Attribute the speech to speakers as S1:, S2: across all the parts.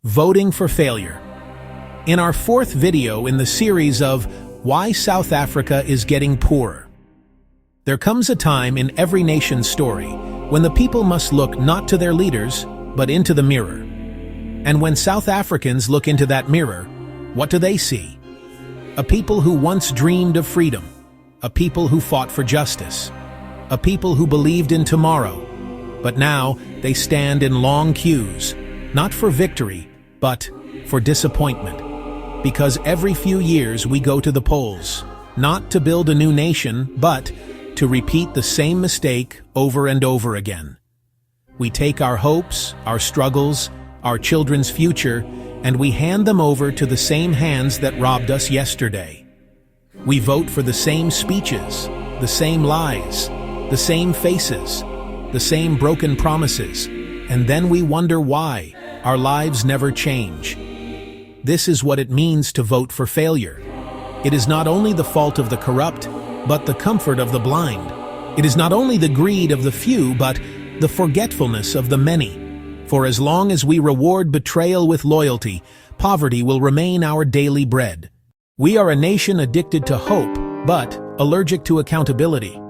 S1: Voting for failure. In our fourth video in the series of Why South Africa is Getting Poorer. There comes a time in every nation's story when the people must look not to their leaders, but into the mirror. And when South Africans look into that mirror, what do they see? A people who once dreamed of freedom, a people who fought for justice, a people who believed in tomorrow, but now they stand in long queues, not for victory, but for disappointment. Because every few years we go to the polls, not to build a new nation, but to repeat the same mistake over and over again. We take our hopes, our struggles, our children's future, and we hand them over to the same hands that robbed us yesterday. We vote for the same speeches, the same lies, the same faces, the same broken promises, and then we wonder why our lives never change. This is what it means to vote for failure. It is not only the fault of the corrupt, but the comfort of the blind. It is not only the greed of the few, but the forgetfulness of the many. For as long as we reward betrayal with loyalty, poverty will remain our daily bread. We are a nation addicted to hope, but allergic to accountability.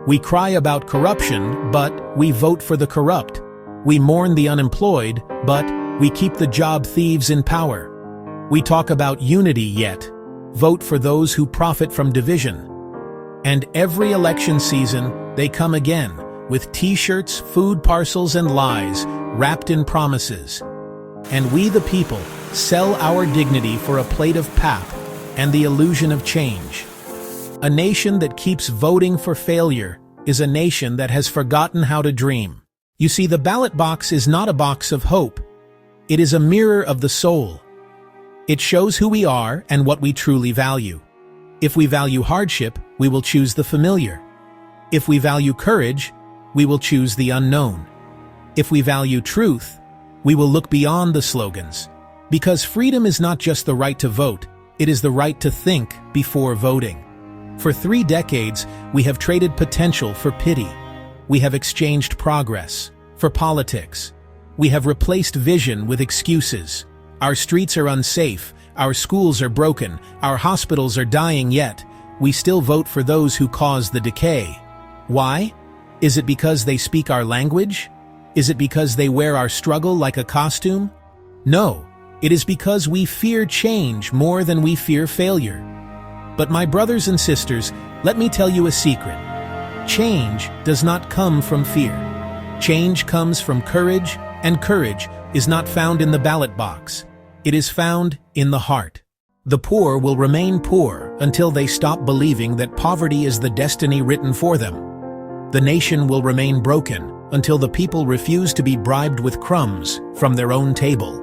S1: We cry about corruption, but we vote for the corrupt. We mourn the unemployed, but we keep the job thieves in power. We talk about unity, yet vote for those who profit from division. And every election season, they come again, with t-shirts, food parcels, and lies wrapped in promises. And we, the people, sell our dignity for a plate of pap and the illusion of change. A nation that keeps voting for failure is a nation that has forgotten how to dream. You see, the ballot box is not a box of hope. It is a mirror of the soul. It shows who we are and what we truly value. If we value hardship, we will choose the familiar. If we value courage, we will choose the unknown. If we value truth, we will look beyond the slogans. Because freedom is not just the right to vote, it is the right to think before voting. For 3 decades, we have traded potential for pity. We have exchanged progress for politics. We have replaced vision with excuses. Our streets are unsafe, our schools are broken, our hospitals are dying, yet we still vote for those who cause the decay. Why? Is it because they speak our language? Is it because they wear our struggle like a costume? No, it is because we fear change more than we fear failure. But my brothers and sisters, let me tell you a secret. Change does not come from fear. Change comes from courage, and courage is not found in the ballot box. It is found in the heart. The poor will remain poor until they stop believing that poverty is the destiny written for them. The nation will remain broken until the people refuse to be bribed with crumbs from their own table.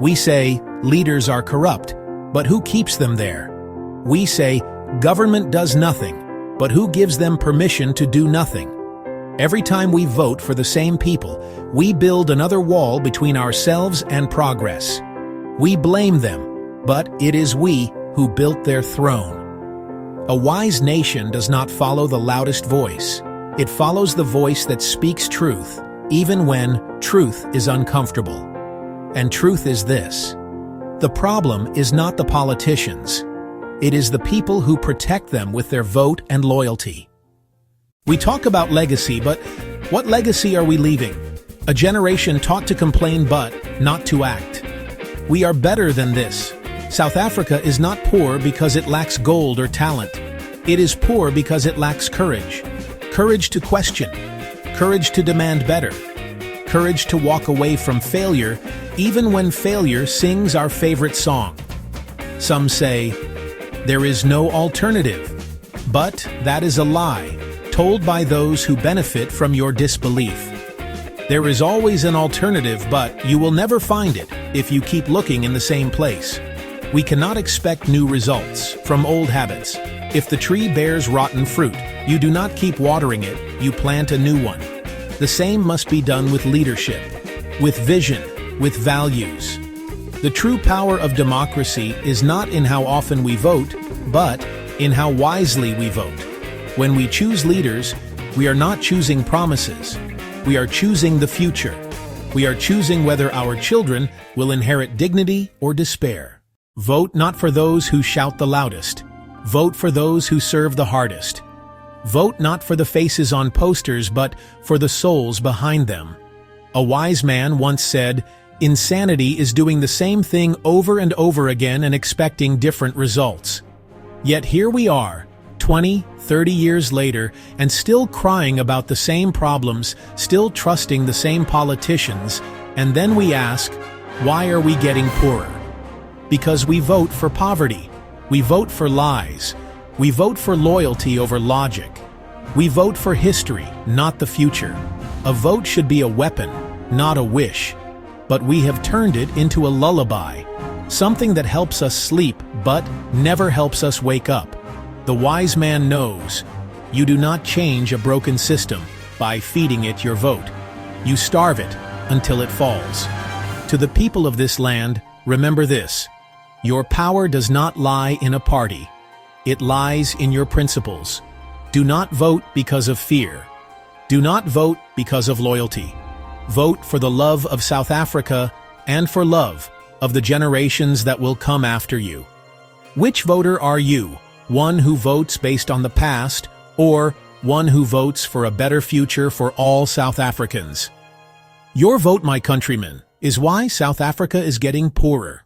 S1: We say leaders are corrupt, but who keeps them there? We say government does nothing, but who gives them permission to do nothing? Every time we vote for the same people, we build another wall between ourselves and progress. We blame them, but it is we who built their throne. A wise nation does not follow the loudest voice. It follows the voice that speaks truth, even when truth is uncomfortable. And truth is this: the problem is not the politicians. It is the people who protect them with their vote and loyalty. We talk about legacy, but what legacy are we leaving? A generation taught to complain but not to act. We are better than this. South Africa is not poor because it lacks gold or talent. It is poor because it lacks courage. Courage to question. Courage to demand better. Courage to walk away from failure, even when failure sings our favorite song. Some say, there is no alternative. But that is a lie, told by those who benefit from your disbelief. There is always an alternative, but you will never find it if you keep looking in the same place. We cannot expect new results from old habits. If the tree bears rotten fruit, you do not keep watering it, you plant a new one. The same must be done with leadership, with vision, with values. The true power of democracy is not in how often we vote, but in how wisely we vote. When we choose leaders, we are not choosing promises. We are choosing the future. We are choosing whether our children will inherit dignity or despair. Vote not for those who shout the loudest. Vote for those who serve the hardest. Vote not for the faces on posters, but for the souls behind them. A wise man once said, "Insanity is doing the same thing over and over again and expecting different results." Yet here we are, 20, 30 years later, and still crying about the same problems, still trusting the same politicians, and then we ask, why are we getting poorer? Because we vote for poverty. We vote for lies. We vote for loyalty over logic. We vote for history, not the future. A vote should be a weapon, not a wish. But we have turned it into a lullaby, something that helps us sleep but never helps us wake up. The wise man knows, you do not change a broken system by feeding it your vote. You starve it until it falls. To the people of this land, remember this: your power does not lie in a party. It lies in your principles. Do not vote because of fear. Do not vote because of loyalty. Vote for the love of South Africa and for love of the generations that will come after you. Which voter are you? One who votes based on the past, or one who votes for a better future for all South Africans? Your vote, my countrymen, is why South Africa is getting poorer.